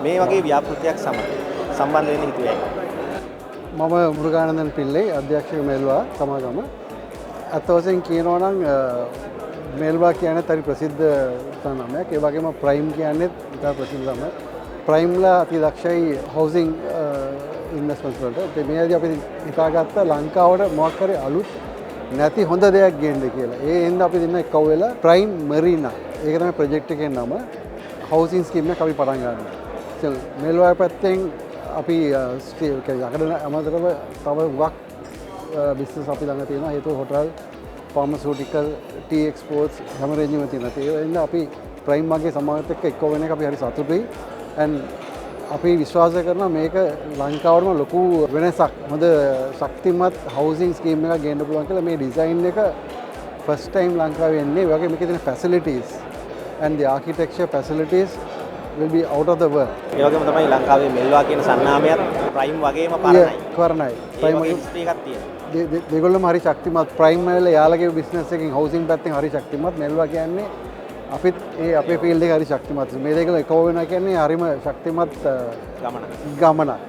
මේ වගේ ව්‍යාපෘතියක් සමග සම්බන්ධ වෙන්න හිතුවේ ඇයි? මම මුරුගානන්දන් පිල්ලේ අධ්‍යක්ෂක මෙල්වා සමාගම. අත් වශයෙන් කියනවා නම් මෙල්වා කියන්නේ හරි ප්‍රසිද්ධ නමයක්. ඒ වගේම ප්‍රයිම් කියන්නේත් ඉතා ප්‍රසිද්ධ නමක්. ප්‍රයිම්ලා අති දක්ෂයි හවුසින් ඉන්වෙස්ට්මන්ට්ස් වලට. මේ ආදී අපි හිතාගත්තා ලංකාවට මොකක් හරි අලුත් නැති හොඳ දෙයක් ගේන්න කියලා. ඒ හින්දා අපි දෙන්න එක්ව වෙලා ප්‍රයිම් මරීනා. ඒක තමයි ප්‍රොජෙක්ට් එකේ නම. හවුසින් ස්කීම් එක අපි පටන් ගන්නවා. මෙල්වා පැත්තෙන් අපි යකඩ අමතරව තව වක් බිස්නස් අපි ළඟ තියෙනවා. හේතුව හොටල්, ෆාමසිටිකල්, ටී එක්ස්පෝර්ට්ස් හැම රේන්ජෙම තියෙනවා. ඒ හින්දා අපි ප්‍රයිම් වගේ සමාගමත් එක්ක එක්ව වෙන එක අපි හරි සතුටුයි. and අපි විශ්වාස කරනවා මේක ලංකාවටම ලොකු වෙනසක් හොඳ ශක්තිමත් හවුසින් ස්කීම් එකක් ගේන්න පුළුවන් කියලා. මේ ඩිසයින් එක ෆස්ට් ටයිම් ලංකාවේ එන්නේ. ඒ වගේ මේකේ තියෙන ෆැසිලිටීස් and the architecture facilities will be out of the world. ඒ වගේම තමයි ලංකාවේ මෙල්වා කියන සන්නාමයත් ප්‍රයිම් වගේම පරණයි. කරණයි. ප්‍රයිම් වගේ හිස්ටරි එකක් තියෙනවා. දෙගොල්ලම හරි ශක්තිමත්. ප්‍රයිම් වල යාළගේ බිස්නස් එකකින් හවුසින් පැත්තෙන් හරි ශක්තිමත්. මෙල්වා කියන්නේ අපිත් ඒ අපේ ෆීල්ඩ් එක හරි ශක්තිමත්. මේ දෙකම එකව වෙනවා කියන්නේ හරිම ශක්තිමත් ගමනක්.